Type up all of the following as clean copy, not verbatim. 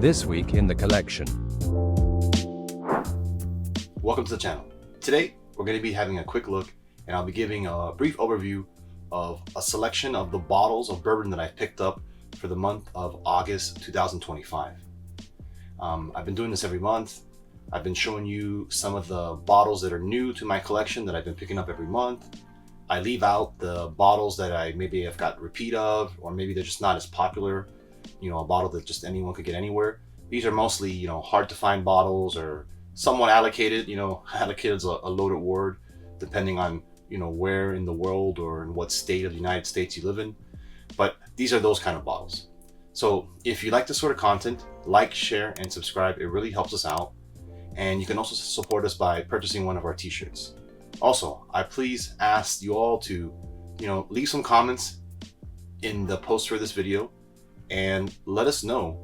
This week in the collection. Welcome to the channel. Today we're going to be having a quick look, and I'll be giving a brief overview of a selection of the bottles of bourbon that I picked up for the month of August 2025. I've been doing this every month. I've been showing you some of the bottles that are new to my collection that I've been picking up every month. I leave out the bottles that I maybe have got repeat of, or maybe they're just not as popular, a bottle that just anyone could get anywhere. These are mostly, hard to find bottles or somewhat allocated. Allocated is a loaded word depending on, where in the world or in what state of the United States you live in. But these are those kind of bottles. So if you like this sort of content, like, share, and subscribe. It really helps us out. And you can also support us by purchasing one of our t-shirts. Also, I please ask you all to, leave some comments in the post for this video and let us know,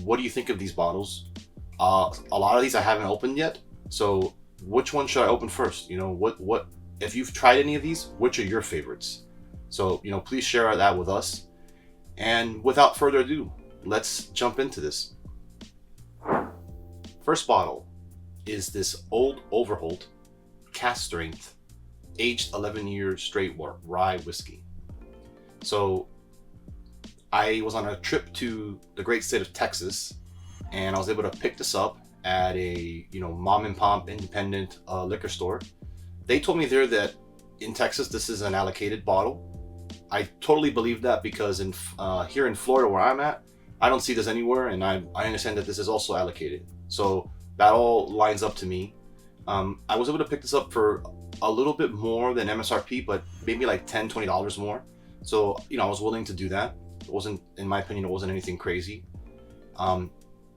what do you think of these bottles? A lot of these I haven't opened yet. So which one should I open first? What if you've tried any of these, which are your favorites? So, please share that with us. And without further ado, let's jump into this. First bottle is this old Overholt Cask Strength aged 11 years straight rye whiskey. So I was on a trip to the great state of Texas, and I was able to pick this up at a mom and pop independent liquor store. They told me there that in Texas this is an allocated bottle. I totally believe that, because here in Florida where I'm at, I don't see this anywhere, and I understand that this is also allocated. So that all lines up to me. I was able to pick this up for a little bit more than MSRP, but maybe like $10-20 more. So I was willing to do that. It wasn't, in my opinion, it wasn't anything crazy.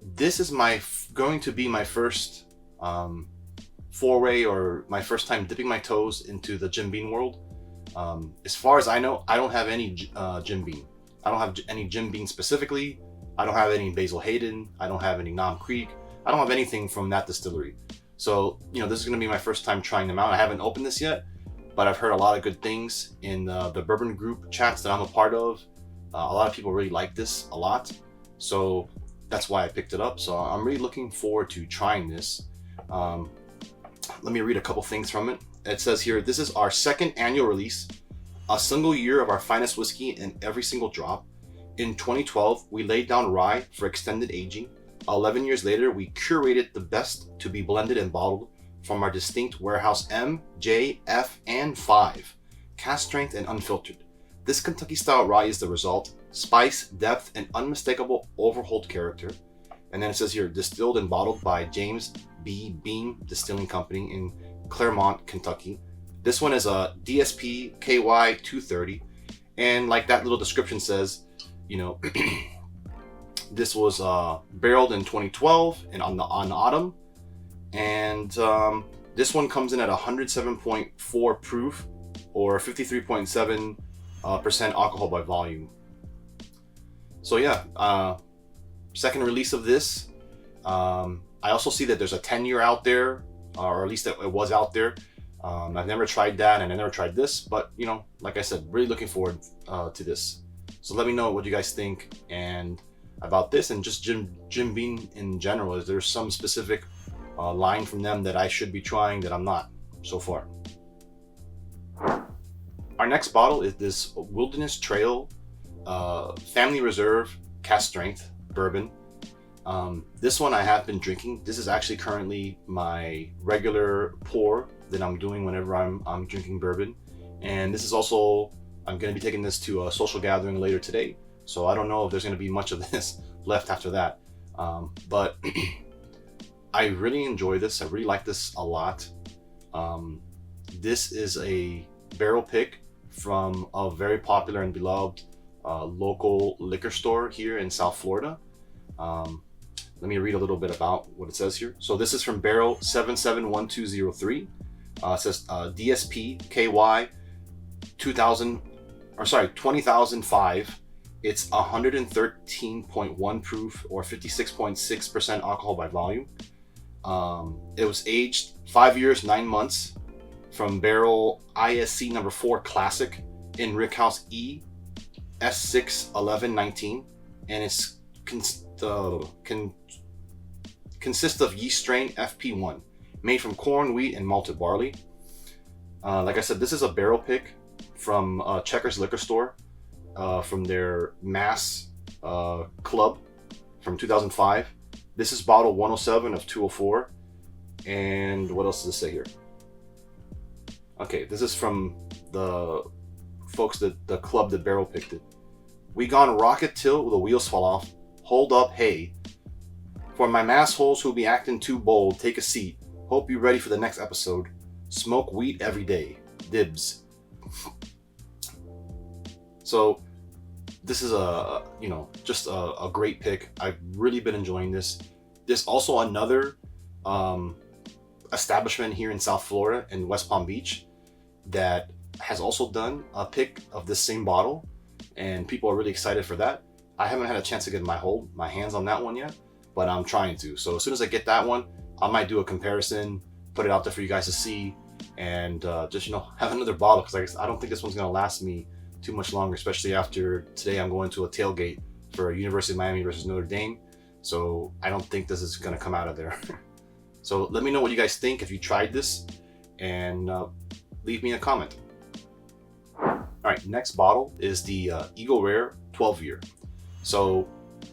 This is going to be my first foray, or my first time dipping my toes into the Jim Beam world. As far as I know, I don't have any Jim Beam. I don't have any Jim Beam specifically. I don't have any Basil Hayden. I don't have any Nom Creek. I don't have anything from that distillery. So, this is going to be my first time trying them out. I haven't opened this yet, but I've heard a lot of good things in the bourbon group chats that I'm a part of. A lot of people really like this a lot. So that's why I picked it up. So I'm really looking forward to trying this. Let me read a couple things from it. It says here, this is our second annual release, a single year of our finest whiskey in every single drop. In 2012, we laid down rye for extended aging. 11 years later, we curated the best to be blended and bottled from our distinct warehouse M, J, F, and 5, cask strength and unfiltered. This Kentucky style rye is the result: spice, depth, and unmistakable Overholt character. And then it says here, distilled and bottled by James B. Beam Distilling Company in Claremont, Kentucky. This one is a DSP KY 230, and like that little description says, this was barreled in 2012 and on autumn, and this one comes in at 107.4 proof, or 53.7% alcohol by volume. So yeah, second release of this. I also see that there's a 10-year out there, or at least it was out there. I've never tried that, and I never tried this, but like I said, really looking forward to this. So let me know what you guys think and about this, and just Jim Beam in general. Is there some specific line from them that I should be trying that I'm not so far? Our next bottle is this Wilderness Trail Family Reserve Cask Strength bourbon. This one I have been drinking. This is actually currently my regular pour that I'm doing whenever I'm drinking bourbon. And this is also, I'm going to be taking this to a social gathering later today. So I don't know if there's going to be much of this left after that. But I really enjoy this. I really like this a lot. This is a barrel pick from a very popular and beloved local liquor store here in South Florida. Let me read a little bit about what it says here. So this is from barrel 771203. It says DSP KY 20,005. It's 113.1 proof, or 56.6% alcohol by volume. It was aged 5 years, 9 months from barrel ISC number 4 Classic in Rickhouse E S6 1119, and it's consists of yeast strain FP1, made from corn, wheat, and malted barley. Like I said, this is a barrel pick from Checkers Liquor Store, from their Mass Club from 2005. This is bottle 107 of 204. And what else does it say here? Okay, this is from the folks that the club that barrel picked it. We gone rocket till the wheels fall off. Hold up, hey. For my mass holes who be acting too bold, take a seat. Hope you ready for the next episode. Smoke weed every day. Dibs. So this is just a great pick. I've really been enjoying this. There's also another establishment here in South Florida in West Palm Beach that has also done a pick of this same bottle, and people are really excited for that. I haven't had a chance to get my hands on that one yet, but I'm trying to. So as soon as I get that one, I might do a comparison, put it out there for you guys to see, and just have another bottle, because I don't think this one's gonna last me too much longer, especially after today I'm going to a tailgate for University of Miami versus Notre Dame. So I don't think this is gonna come out of there. So let me know what you guys think if you tried this, and leave me a comment. All right, next bottle is the Eagle Rare 12 year. So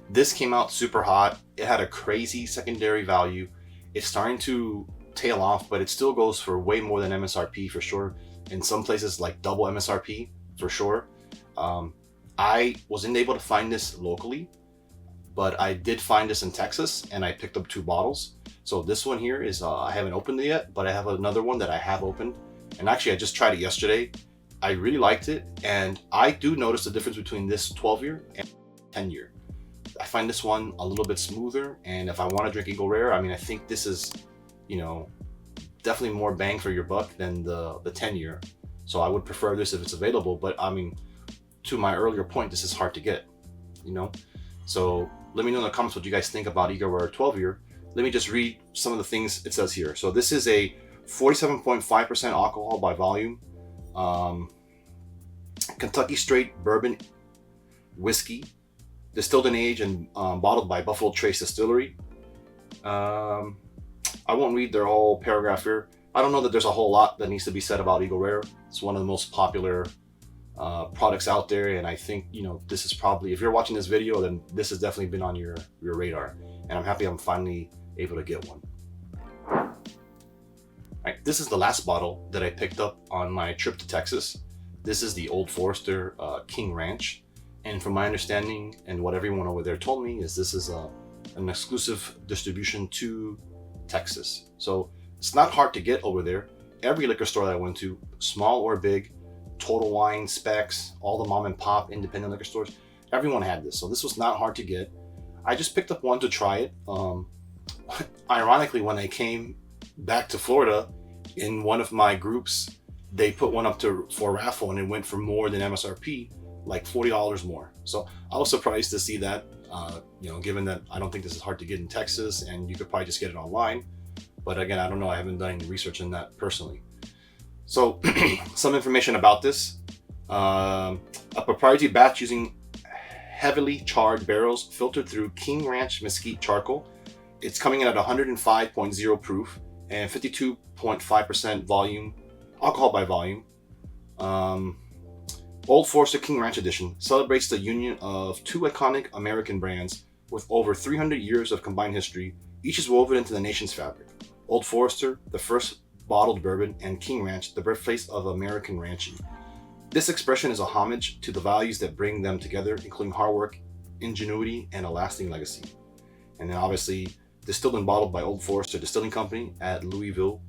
this came out super hot. It had a crazy secondary value. It's starting to tail off, but it still goes for way more than MSRP for sure. In some places, like double MSRP for sure. I wasn't able to find this locally, but I did find this in Texas, and I picked up 2 bottles. So this one here is, I haven't opened it yet, but I have another one that I have opened. And actually, I just tried it yesterday. I really liked it. And I do notice the difference between this 12 year and 10 year. I find this one a little bit smoother. And if I want to drink Eagle Rare, I think this is, definitely more bang for your buck than the 10 year. So I would prefer this if it's available. But to my earlier point, this is hard to get, So let me know in the comments what you guys think about Eagle Rare 12 year. Let me just read some of the things it says here. So this is a 47.5% alcohol by volume, Kentucky straight bourbon whiskey, distilled and aged and bottled by Buffalo Trace Distillery. I won't read their whole paragraph here. I don't know that there's a whole lot that needs to be said about Eagle Rare. It's one of the most popular products out there, and I think this is probably, if you're watching this video, then this has definitely been on your radar, and I'm happy I'm finally able to get one. All right, this is the last bottle that I picked up on my trip to Texas. This is the Old Forester King Ranch, and from my understanding and what everyone over there told me is this is an exclusive distribution to Texas. So it's not hard to get over there. Every liquor store that I went to, small or big, Total Wine, Specs, all the mom and pop independent liquor stores, everyone had this. So this was not hard to get. I just picked up one to try it. Ironically, when I came back to Florida, in one of my groups, they put one up for a raffle, and it went for more than MSRP, like $40 more. So I was surprised to see that, given that I don't think this is hard to get in Texas, and you could probably just get it online. But again, I don't know. I haven't done any research on that personally. So some information about this. A proprietary batch using heavily charred barrels filtered through King Ranch mesquite charcoal. It's coming in at 105.0 proof and 52.5% volume, alcohol by volume. Old Forester King Ranch Edition celebrates the union of 2 iconic American brands with over 300 years of combined history. Each is woven into the nation's fabric. Old Forester, the first bottled bourbon, and King Ranch, the birthplace of American ranching. This expression is a homage to the values that bring them together, including hard work, ingenuity, and a lasting legacy. And then obviously distilled and bottled by Old Forester Distilling Company at Louisville,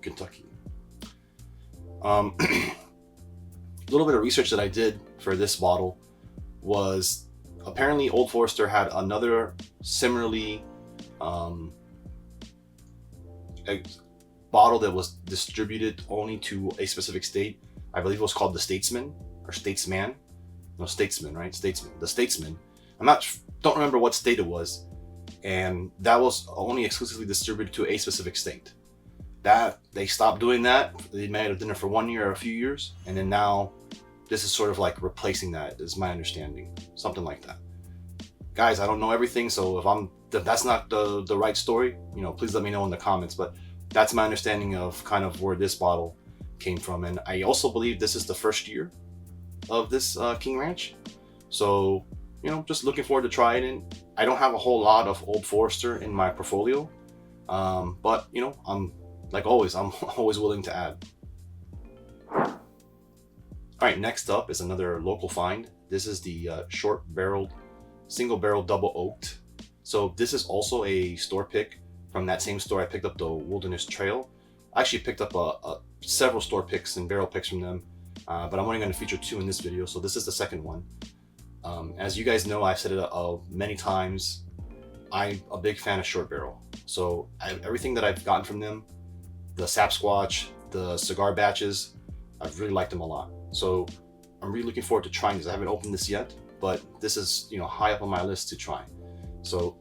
Kentucky. A little bit of research that I did for this bottle was apparently Old Forester had another similarly a bottle that was distributed only to a specific state. I believe it was called the Statesman or Statesman. No, Statesman, right? Statesman. The Statesman. Don't remember what state it was, and that was only exclusively distributed to a specific state. That they stopped doing that. They may have done it for 1 year or a few years, and then now this is sort of like replacing that, is my understanding. Something like that. guys, I don't know everything, so if that's not the right story, you know, please let me know in the comments. But that's my understanding of kind of where this bottle came from. And I also believe this is the first year of this King Ranch. So, you know, just looking forward to trying it. I don't have a whole lot of Old Forester in my portfolio, but you know, I'm always willing to add. All right, next up is another local find. This is the short-barreled, single-barrel double oaked. So this is also a store pick from that same store I picked up the Wilderness Trail. I actually picked up several store picks and barrel picks from them, but I'm only going to feature 2 in this video, so this is the second one. As you guys know, I've said it many times, I'm a big fan of short barrel. So everything that I've gotten from them, the Sapsquatch, the cigar batches, I've really liked them a lot. So I'm really looking forward to trying this. I haven't opened this yet, but this is, you know, high up on my list to try. So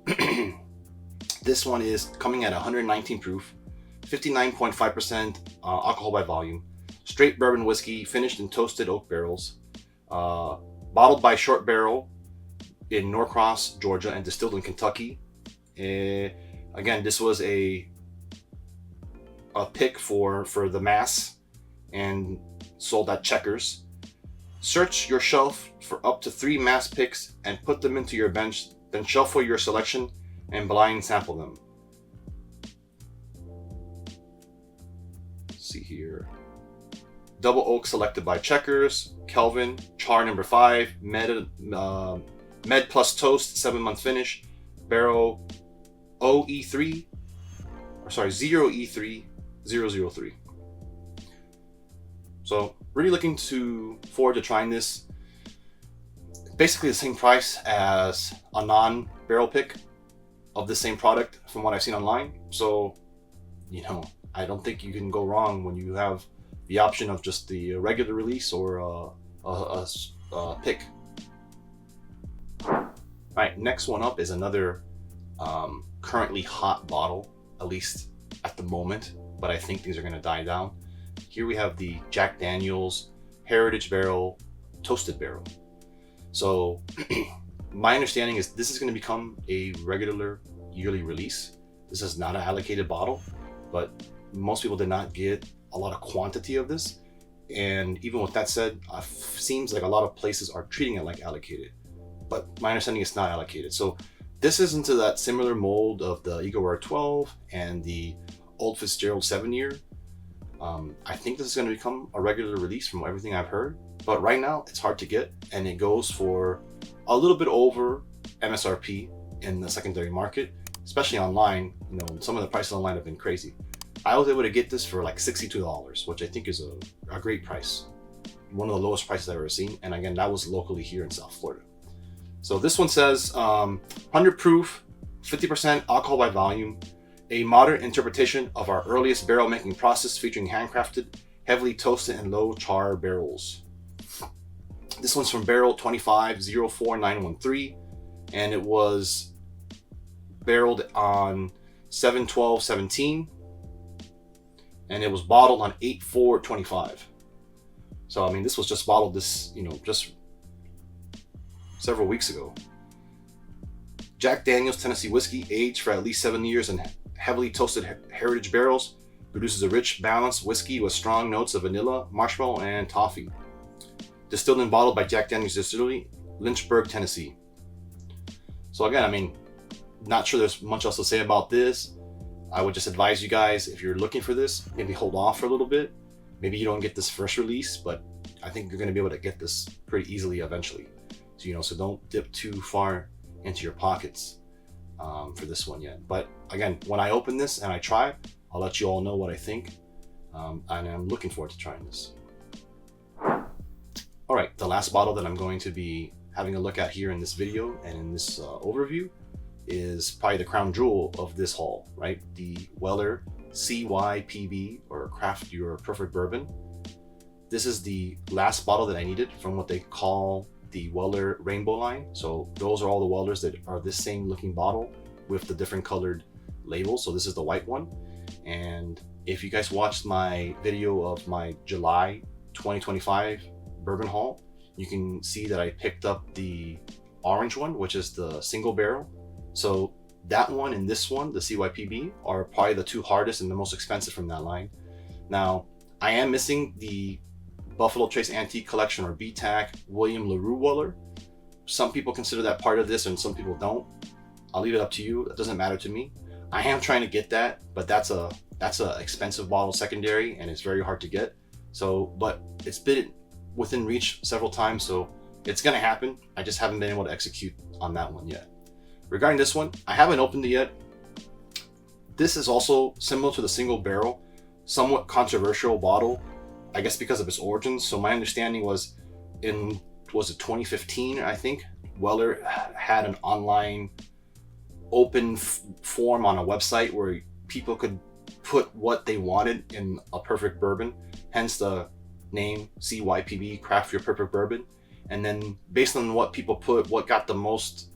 this one is coming at 119 proof, 59.5% alcohol by volume, straight bourbon whiskey, finished in toasted oak barrels, bottled by Short Barrel in Norcross, Georgia, and distilled in Kentucky. Again, this was a pick for the mass and sold at Checkers. Search your shelf for up to 3 mass picks and put them into your bench, then shuffle your selection and blind sample them. Let's see here. Double oak selected by Checkers, Kelvin, Char number 5, Med plus Toast, 7-month finish, barrel OE3, or sorry, 0E3 003. So really looking forward to trying this. Basically the same price as a non-barrel pick of the same product from what I've seen online. So, you know, I don't think you can go wrong when you have the option of just the regular release or a pick. All right, next one up is another currently hot bottle, at least at the moment, but I think things are going to die down. Here we have the Jack Daniel's Heritage Barrel Toasted Barrel. So my understanding is this is going to become a regular yearly release. This is not an allocated bottle, but most people did not get a lot of quantity of this. And even with that said, seems like a lot of places are treating it like allocated, but my understanding is not allocated. So this is into that similar mold of the Eagle Rare 12 and the Old Fitzgerald 7-year. I think this is going to become a regular release from everything I've heard, but right now it's hard to get, and it goes for a little bit over MSRP in the secondary market, especially online. You know, some of the prices online have been crazy. I was able to get this for like $62, which I think is a great price. One of the lowest prices I've ever seen. And again, that was locally here in South Florida. So this one says 100 proof, 50% alcohol by volume, a modern interpretation of our earliest barrel making process featuring handcrafted, heavily toasted and low char barrels. This one's from barrel 2504913, and it was barreled on 7/12/17, and it was bottled on 8/4/25. So I mean, this was just bottled just several weeks ago. Jack Daniel's Tennessee whiskey, aged for at least 7 years in heavily toasted heritage barrels, produces a rich, balanced whiskey with strong notes of vanilla, marshmallow, and toffee. Distilled and bottled by Jack Daniel's Distillery, Lynchburg, Tennessee. So again, I mean, not sure there's much else to say about this. I would just advise you guys, if you're looking for this, maybe hold off for a little bit. Maybe you don't get this first release, but I think you're going to be able to get this pretty easily eventually. So, so don't dip too far into your pockets for this one yet. But again, when I open this and I try, I'll let you all know what I think. And I'm looking forward to trying this. All right, the last bottle that I'm going to be having a look at here in this video and in this overview is probably the crown jewel of this haul, right? The Weller C.Y.P.B, or Craft Your Perfect Bourbon. This is the last bottle that I needed from what they call the Weller Rainbow line. So those are all the Wellers that are this same looking bottle with the different colored labels. So this is the white one. And if you guys watched my video of my July 2025 bourbon haul, you can see that I picked up the orange one, which is the single barrel. So that one and this one, the C.Y.P.B, are probably the two hardest and the most expensive from that line. Now, I am missing the Buffalo Trace Antique Collection, or BTAC, William LaRue Weller. Some people consider that part of this and some people don't. I'll leave it up to you. It doesn't matter to me. I am trying to get that, but that's a expensive bottle secondary and it's very hard to get. So, but it's been within reach several times, so it's gonna happen. I just haven't been able to execute on that one yet. Regarding this one, I haven't opened it yet. This is also similar to the single barrel, somewhat controversial bottle, I guess because of its origins. So my understanding was was it 2015, I think, Weller had an online open form on a website where people could put what they wanted in a perfect bourbon, hence the name C.Y.P.B, Craft Your Perfect Bourbon. And then based on what people put, what got the most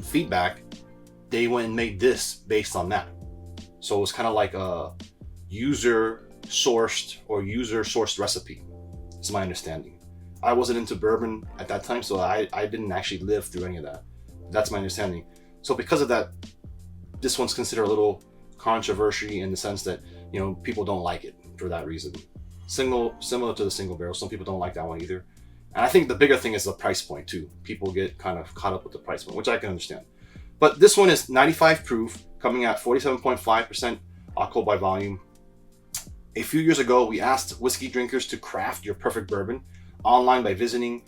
feedback, they went and made this based on that. So it was kind of like a user sourced recipe, is my understanding. I wasn't into bourbon at that time, so I didn't actually live through any of that. That's my understanding. So because of that, this one's considered a little controversial in the sense that, you know, people don't like it for that reason. Similar to the single barrel, some people don't like that one either. And I think the bigger thing is the price point too. People get kind of caught up with the price point, which I can understand. But this one is 95 proof, coming at 47.5% alcohol by volume. A few years ago, we asked whiskey drinkers to craft your perfect bourbon online by visiting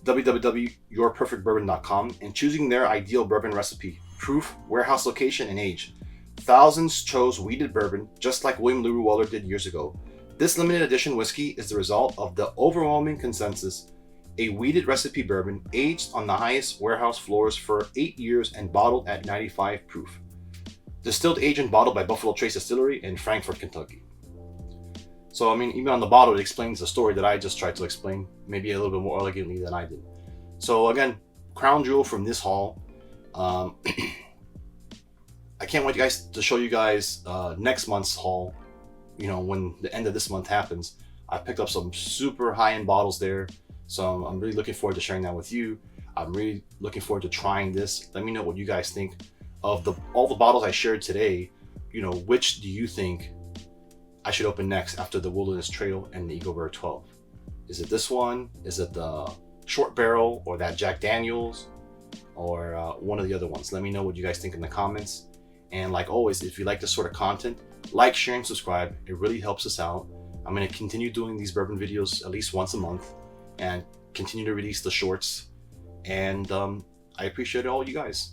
www.yourperfectbourbon.com and choosing their ideal bourbon recipe, proof, warehouse location, and age. Thousands chose wheated bourbon, just like William LaRue Weller did years ago. This limited edition whiskey is the result of the overwhelming consensus: a wheated recipe bourbon aged on the highest warehouse floors for 8 years and bottled at 95 proof. Distilled, aged, and bottled by Buffalo Trace Distillery in Frankfort, Kentucky. So, I mean, even on the bottle, it explains the story that I just tried to explain, maybe a little bit more elegantly than I did. So again, crown jewel from this haul. I can't wait to show you guys next month's haul. You know, when the end of this month happens, I picked up some super high-end bottles there. So I'm really looking forward to sharing that with you. I'm really looking forward to trying this. Let me know what you guys think of all the bottles I shared today. You know, which do you think I should open next after the Wilderness Trail and the Eagle Rare 12? Is it this one? Is it the short barrel, or that Jack Daniels, or one of the other ones? Let me know what you guys think in the comments. And like always, if you like this sort of content, like, share, and subscribe. It really helps us out. I'm going to continue doing these bourbon videos at least once a month and continue to release the shorts. And I appreciate all you guys.